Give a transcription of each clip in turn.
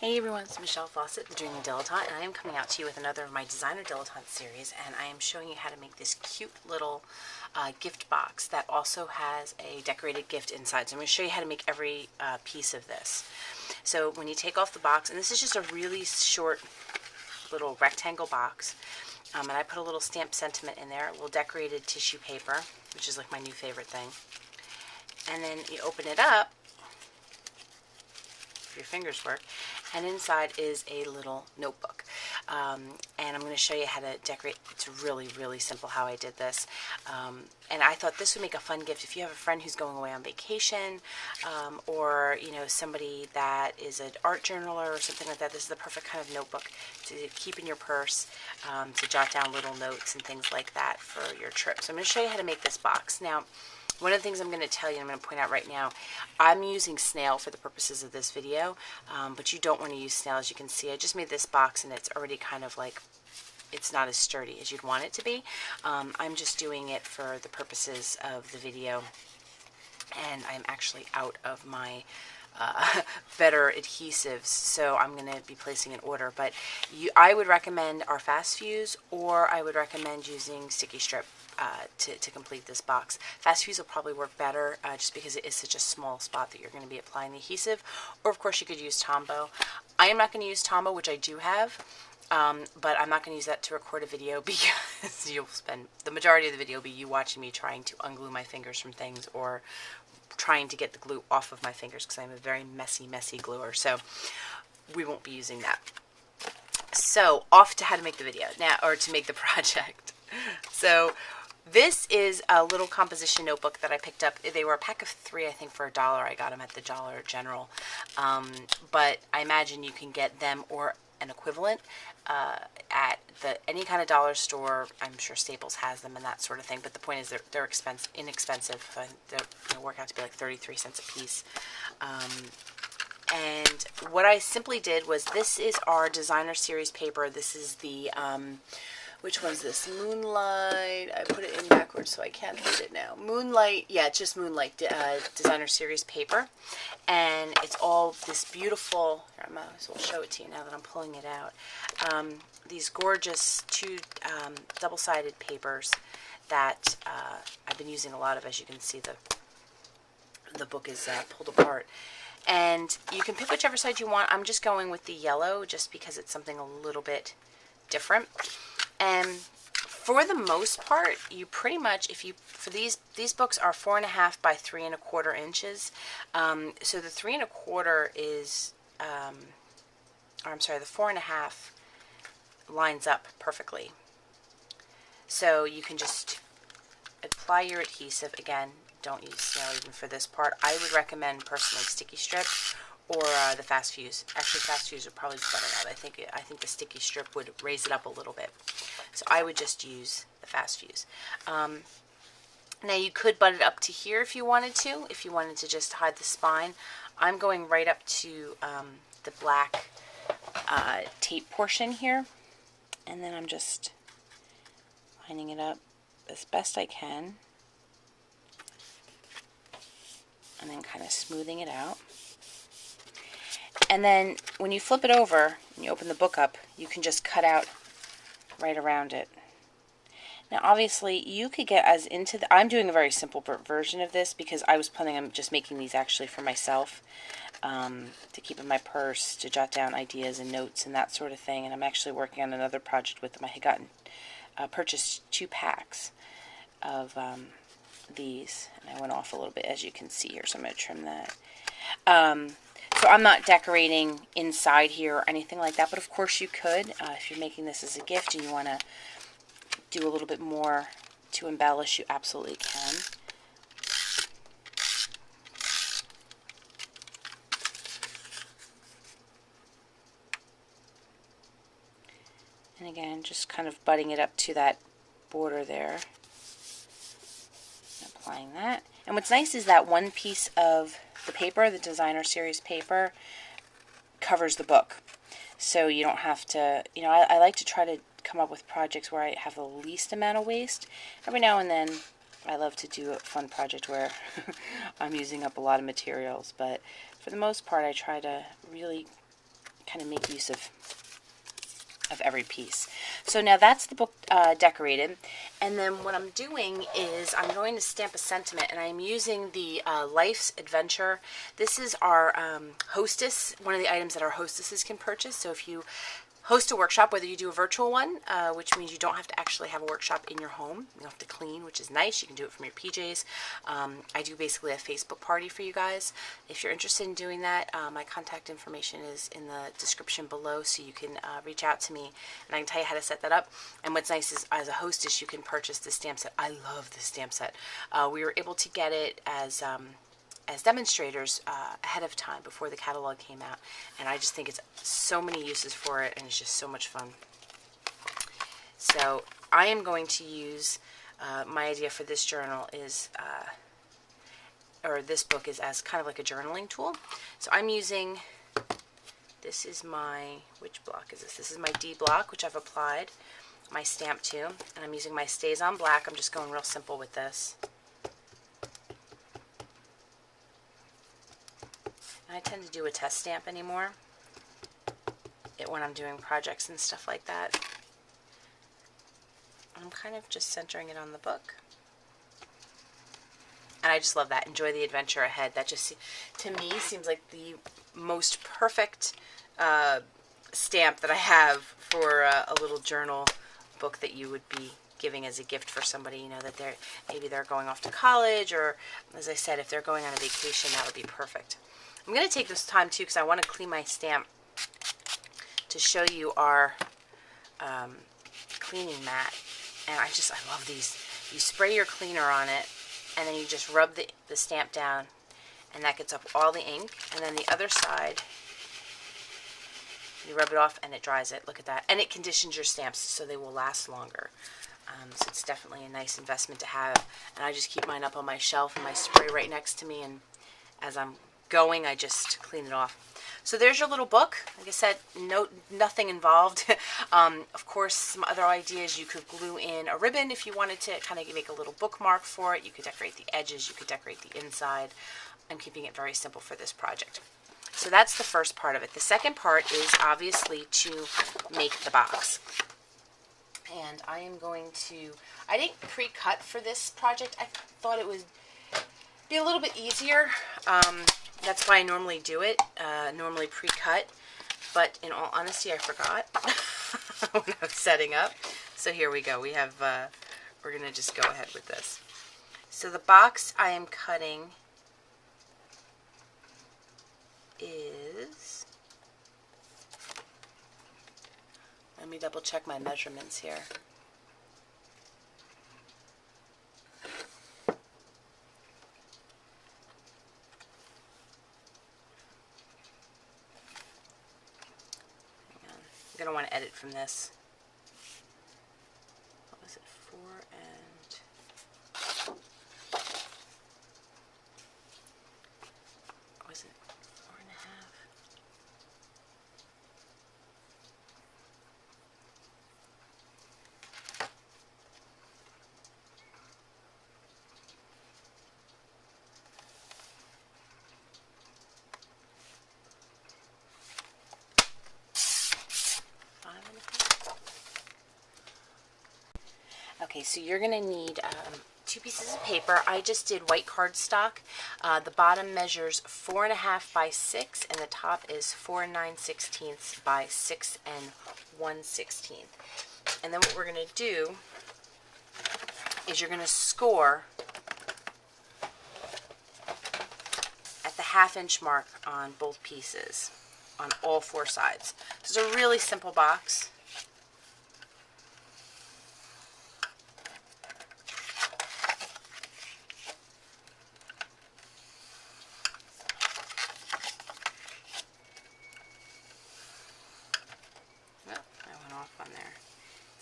Hey everyone, it's Michelle Fawcett from Dreaming Dilettante, and I am coming out to you with another of my Designer Dilettante series, and I am showing you how to make this cute little gift box that also has a decorated gift inside. So I'm going to show you how to make every piece of this. So when you take off the box, and this is just a really short little rectangle box, and I put a little stamp sentiment in there, a little decorated tissue paper, which is like my new favorite thing. And then you open it up, if your fingers work, and inside is a little notebook. And I'm going to show you how to decorate. It's really, really simple how I did this. And I thought this would make a fun gift if you have a friend who's going away on vacation, or somebody that is an art journaler or something like that. This is the perfect kind of notebook to keep in your purse, to jot down little notes and things like that for your trip. So I'm going to show you how to make this box. Now, one of the things I'm going to tell you, and I'm going to point out right now, I'm using snail for the purposes of this video, but you don't want to use snail. As you can see, I just made this box and it's already kind of like, it's not as sturdy as you'd want it to be. I'm just doing it for the purposes of the video, and I'm actually out of my better adhesives, so I'm going to be placing an order. But I would recommend our fast fuse, or I would recommend using sticky strip to complete this box. Fast fuse will probably work better, just because it is such a small spot that you're going to be applying the adhesive. Or of course you could use Tombow. I am not going to use Tombow, which I do have, but I'm not going to use that to record a video, because you'll spend the majority of the video will be you watching me trying to unglue my fingers from things, or trying to get the glue off of my fingers, because I'm a very messy gluer. So we won't be using that. So off to how to make the video now, or to make the project. So this is a little composition notebook that I picked up. They were a pack of 3, I think, for $1. I got them at the Dollar General. But I imagine you can get them or an equivalent at any kind of dollar store. I'm sure Staples has them and that sort of thing. But the point is they're inexpensive. They work out to be like 33 cents a piece. And what I simply did was, this is our Designer Series paper. This is the which one's this? Moonlight. I put it in backwards so I can't read it now. Moonlight. Yeah, it's just Moonlight Designer Series paper. And it's all this beautiful, here, I might as well show it to you now that I'm pulling it out. These gorgeous 2 double-sided papers that I've been using a lot of. As you can see, the book is pulled apart. And you can pick whichever side you want. I'm just going with the yellow just because it's something a little bit different. And for the most part, you pretty much, for these books are 4.5 by 3.25 inches. So the 3.25 is, or I'm sorry, the 4.5 lines up perfectly. So you can just apply your adhesive. Again, don't use snail even for this part. I would recommend personally sticky strip or the fast fuse. Actually, fast fuse would probably be better now. I think the sticky strip would raise it up a little bit. So I would just use the fast fuse. Now you could butt it up to here if you wanted to just hide the spine. I'm going right up to the black tape portion here, and then I'm just lining it up as best I can, and then kind of smoothing it out. And then when you flip it over and you open the book up, you can just cut out right around it. Now obviously you could get as into I'm doing a very simple version of this because I was planning on just making these actually for myself, to keep in my purse, to jot down ideas and notes and that sort of thing. And I'm actually working on another project with them. I had purchased 2 packs of these, and I went off a little bit, as you can see here, so I'm going to trim that. So I'm not decorating inside here or anything like that, but of course you could. If you're making this as a gift and you want to do a little bit more to embellish, you absolutely can. And again, just kind of butting it up to that border there. Applying that. And what's nice is that one piece of the paper, the Designer Series paper, covers the book. So you don't have to, I like to try to come up with projects where I have the least amount of waste. Every now and then I love to do a fun project where I'm using up a lot of materials, but for the most part I try to really kind of make use of every piece. So now that's the book decorated, and then what I'm doing is I'm going to stamp a sentiment, and I'm using the Life's Adventure. This is our hostess, one of the items that our hostesses can purchase. So if you host a workshop, whether you do a virtual one, which means you don't have to actually have a workshop in your home, you don't have to clean, which is nice, you can do it from your PJs. I do basically a Facebook party for you guys. If you're interested in doing that, my contact information is in the description below, so you can reach out to me and I can tell you how to set that up. And what's nice is, as a hostess, you can purchase the stamp set. I love this stamp set. We were able to get it as demonstrators ahead of time before the catalog came out, and I just think it's so many uses for it, and it's just so much fun. So I am going to use my idea for this journal is or this book is as kind of like a journaling tool. So I'm using, this is my, which block is this? This is my D block, which I've applied my stamp to, and I'm using my Stays on Black. I'm just going real simple with this. I tend to do a test stamp anymore when I'm doing projects and stuff like that. I'm kind of just centering it on the book. And I just love that. Enjoy the adventure ahead. That just, to me, seems like the most perfect stamp that I have for a little journal book that you would be giving as a gift for somebody, you know, that maybe they're going off to college, or, as I said, if they're going on a vacation, that would be perfect. I'm going to take this time, too, because I want to clean my stamp to show you our cleaning mat. And I love these. You spray your cleaner on it, and then you just rub the stamp down, and that gets up all the ink. And then the other side, you rub it off, and it dries it. Look at that. And it conditions your stamps so they will last longer. So it's definitely a nice investment to have. And I just keep mine up on my shelf and my spray right next to me, and as I'm going, I just clean it off. So there's your little book. Like I said, nothing involved. Of course, some other ideas, you could glue in a ribbon if you wanted to kind of make a little bookmark for it. You could decorate the edges, you could decorate the inside. I'm keeping it very simple for this project. So that's the first part of it. The second part is obviously to make the box. And I am going to, I didn't pre-cut for this project. I thought it would be a little bit easier. That's why I normally do it, normally pre-cut, but in all honesty, I forgot when I was setting up. So here we go. We have, we're going to just go ahead with this. So the box I am cutting is, let me double check my measurements here. I'm going to want to edit from this. What was it? 4 and... Was it 4.5? Okay, so you're going to need 2 pieces of paper. I just did white cardstock. The bottom measures 4.5 by 6, and the top is 4 9/16 by 6 1/16. And then what we're going to do is you're going to score at the 1/2 inch mark on both pieces, on all 4 sides. This is a really simple box.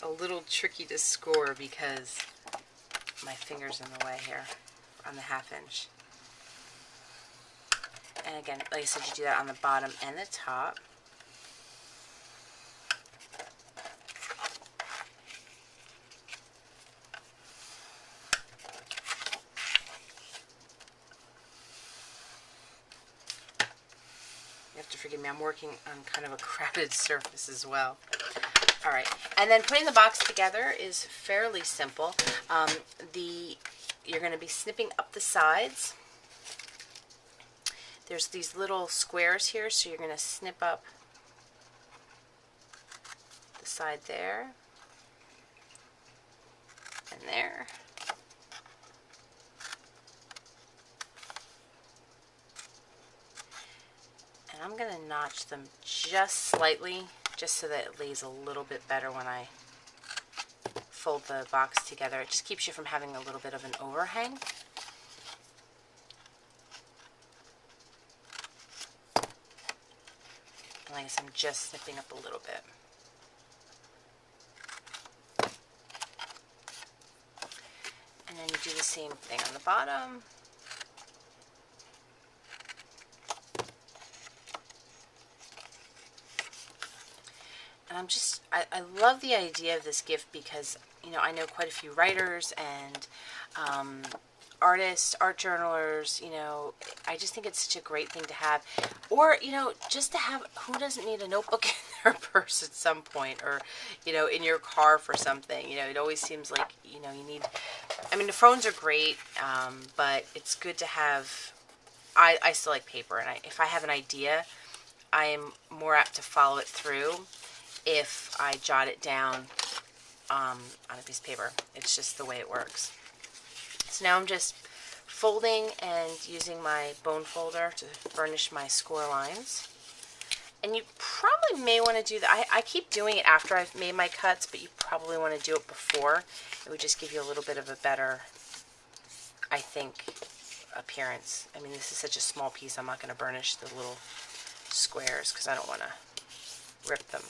A little tricky to score because my finger's in the way here on the 1/2 inch. And again, like I said, you do that on the bottom and the top. forgive me, I'm working on kind of a crowded surface as well. All right, and then putting the box together is fairly simple. You're going to be snipping up the sides. There's these little squares here, so you're going to snip up the side there and there. And I'm going to notch them just slightly, just so that it lays a little bit better when I fold the box together. It just keeps you from having a little bit of an overhang. And like I said, I'm just snipping up a little bit. And then you do the same thing on the bottom. And I love the idea of this gift because, you know, I know quite a few writers and artists, art journalers, you know, I just think it's such a great thing to have. Or, you know, just to have, who doesn't need a notebook in their purse at some point, or, you know, in your car for something. You know, it always seems like, you know, you need, I mean, the phones are great, but it's good to have, I still like paper, and if I have an idea, I am more apt to follow it through if I jot it down on a piece of paper. It's just the way it works. So now I'm just folding and using my bone folder to burnish my score lines. And you probably may want to do that. I keep doing it after I've made my cuts, but you probably want to do it before. It would just give you a little bit of a better, I think, appearance. I mean, this is such a small piece, I'm not going to burnish the little squares because I don't want to rip them.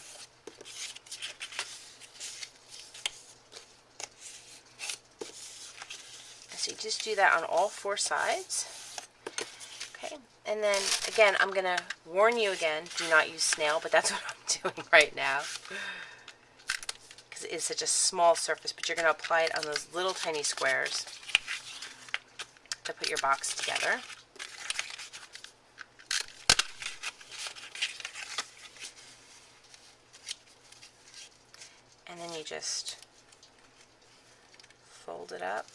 So you just do that on all four sides. Okay, and then again, I'm going to warn you again, do not use snail, but that's what I'm doing right now. Because it is such a small surface, but you're going to apply it on those little tiny squares to put your box together. And then you just fold it up.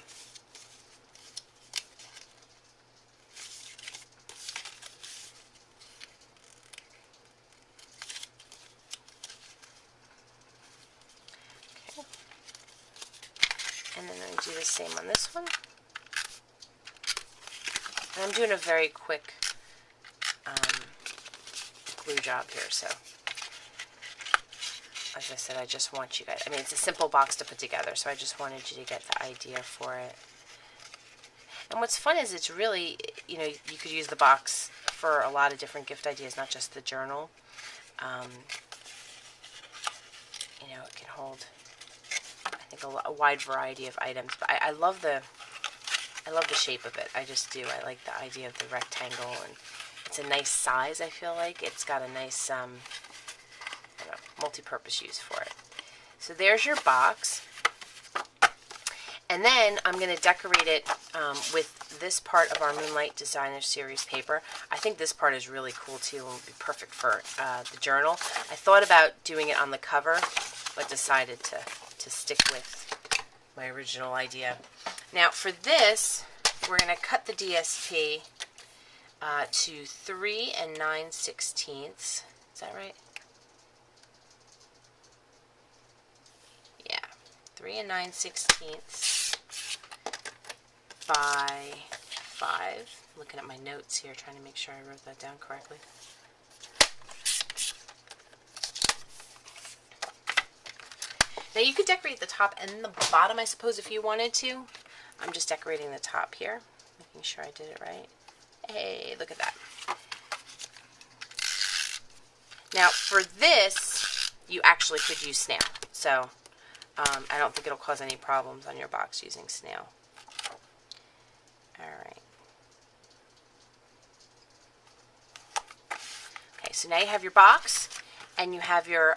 And then I do the same on this one. And I'm doing a very quick glue job here, so as I said, I just want you guys, I mean, it's a simple box to put together, so I just wanted you to get the idea for it. And what's fun is it's really, you know, you could use the box for a lot of different gift ideas, not just the journal. You know, it can hold, I think, a wide variety of items, but I love the shape of it. I just do. I like the idea of the rectangle, and it's a nice size. I feel like it's got a nice I don't know, multi-purpose use for it. So there's your box, and then I'm going to decorate it with this part of our Moonlight Designer Series paper. I think this part is really cool too and would be perfect for the journal. I thought about doing it on the cover, but decided to stick with my original idea. Now for this, we're going to cut the DSP to 3 9/16. Is that right? Yeah, 3 9/16 by 5. Looking at my notes here, trying to make sure I wrote that down correctly. Now you could decorate the top and the bottom, I suppose, if you wanted to. I'm just decorating the top here, making sure I did it right. Hey, look at that. Now for this, you actually could use snail. So I don't think it'll cause any problems on your box using snail. Alright. Okay, so now you have your box and you have your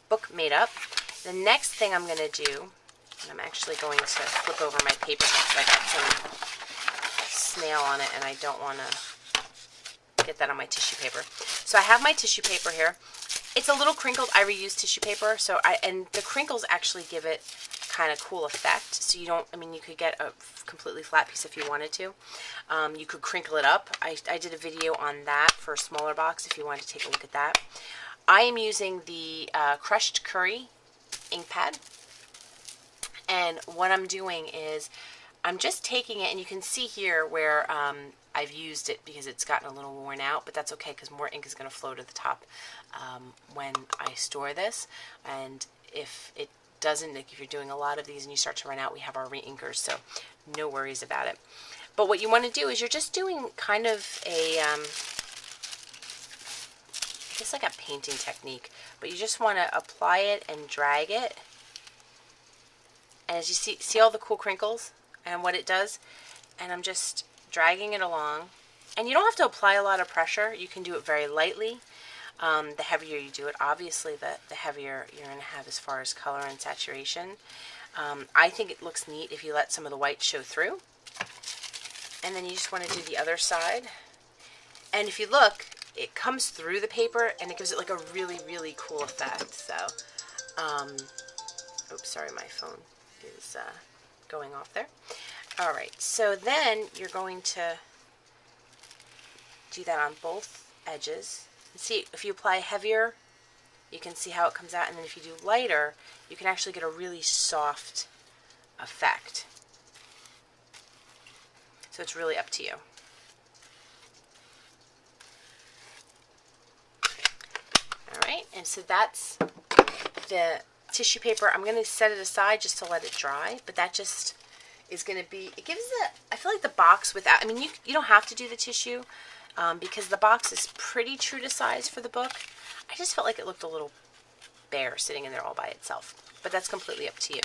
book made up. The next thing I'm going to do, and I'm actually going to flip over my paper because I got some snail on it and I don't want to get that on my tissue paper. So I have my tissue paper here. It's a little crinkled. I reuse tissue paper, and the crinkles actually give it kind of cool effect. So you don't, I mean, you could get a completely flat piece if you wanted to. You could crinkle it up. I did a video on that for a smaller box if you wanted to take a look at that. I am using the crushed curry ink pad, and what I'm doing is I'm just taking it, and you can see here where I've used it because it's gotten a little worn out, but that's okay because more ink is going to flow to the top when I store this. And if it doesn't, like if you're doing a lot of these and you start to run out, we have our re-inkers, so no worries about it. But what you want to do is you're just doing kind of a, I guess like a painting technique, but you just want to apply it and drag it. And as you see all the cool crinkles and what it does? And I'm just dragging it along. And you don't have to apply a lot of pressure. You can do it very lightly. The heavier you do it, obviously, the heavier you're going to have as far as color and saturation. I think it looks neat if you let some of the white show through. And then you just want to do the other side. And if you look, it comes through the paper and it gives it like a really, really cool effect. So, oops, sorry, my phone is going off there. Alright, so then you're going to do that on both edges. See, if you apply heavier, you can see how it comes out, and then if you do lighter, you can actually get a really soft effect. So it's really up to you. Alright, and so that's the tissue paper. I'm going to set it aside just to let it dry, but that just is going to be, it gives it, I feel like the box without, I mean, you don't have to do the tissue because the box is pretty true to size for the book. I just felt like it looked a little bare sitting in there all by itself, but that's completely up to you.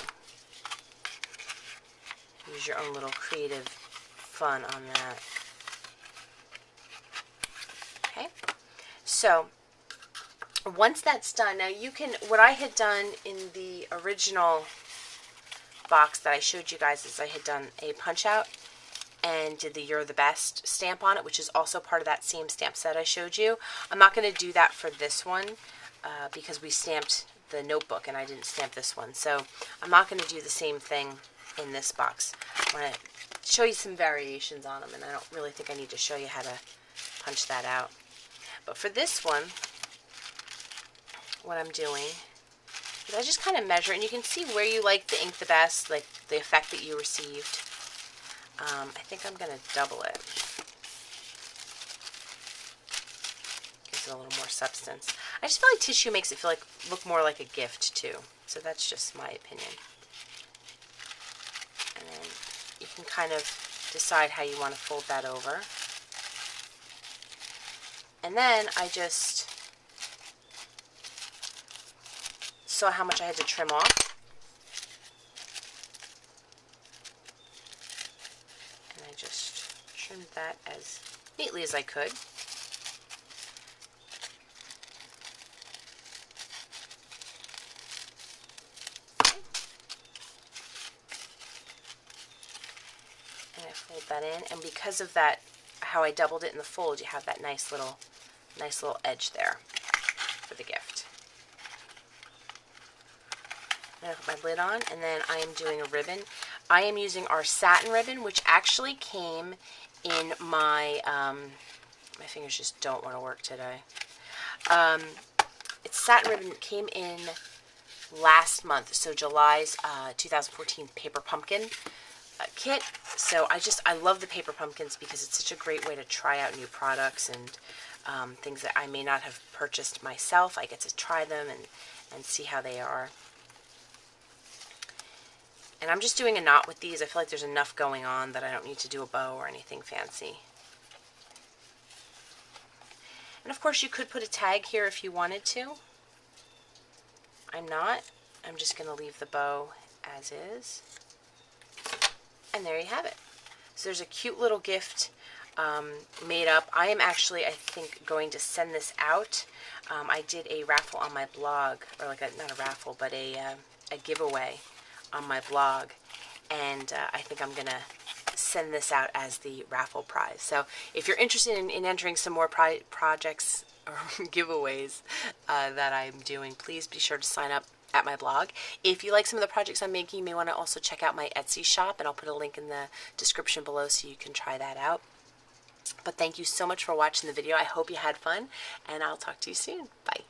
Use your own little creative fun on that. Okay, so once that's done, now you can, what I had done in the original box that I showed you guys is I had done a punch out and did the You're the Best stamp on it, which is also part of that same stamp set I showed you. I'm not going to do that for this one because we stamped the notebook and I didn't stamp this one. So I'm not going to do the same thing in this box. I want to show you some variations on them, and I don't really think I need to show you how to punch that out. But for this one, what I'm doing is I just kind of measure, and you can see where you like the ink the best, like the effect that you received. I think I'm going to double it. Gives it a little more substance. I just feel like tissue makes it look more like a gift too. So that's just my opinion. And then you can kind of decide how you want to fold that over. And then I just saw how much I had to trim off. And I just trimmed that as neatly as I could. And I fold that in, and because of that, how I doubled it in the fold, you have that nice little edge there for the gift. Then I put my lid on, and then I am doing a ribbon. I am using our satin ribbon, which actually came in my, my fingers just don't want to work today. It's satin ribbon that came in last month, so July's 2014 Paper Pumpkin kit. So I love the Paper Pumpkins because it's such a great way to try out new products and things that I may not have purchased myself. I get to try them and see how they are. And I'm just doing a knot with these. I feel like there's enough going on that I don't need to do a bow or anything fancy. And of course you could put a tag here if you wanted to. I'm not. I'm just going to leave the bow as is. And there you have it. So there's a cute little gift made up. I am actually, I think, going to send this out. I did a raffle on my blog, or like not a raffle, but a giveaway on my blog, and I think I'm gonna send this out as the raffle prize. So if you're interested in entering some more projects or giveaways that I'm doing, please be sure to sign up at my blog. If you like some of the projects I'm making, you may want to also check out my Etsy shop, and I'll put a link in the description below so you can try that out. But thank you so much for watching the video. I hope you had fun, and I'll talk to you soon. Bye.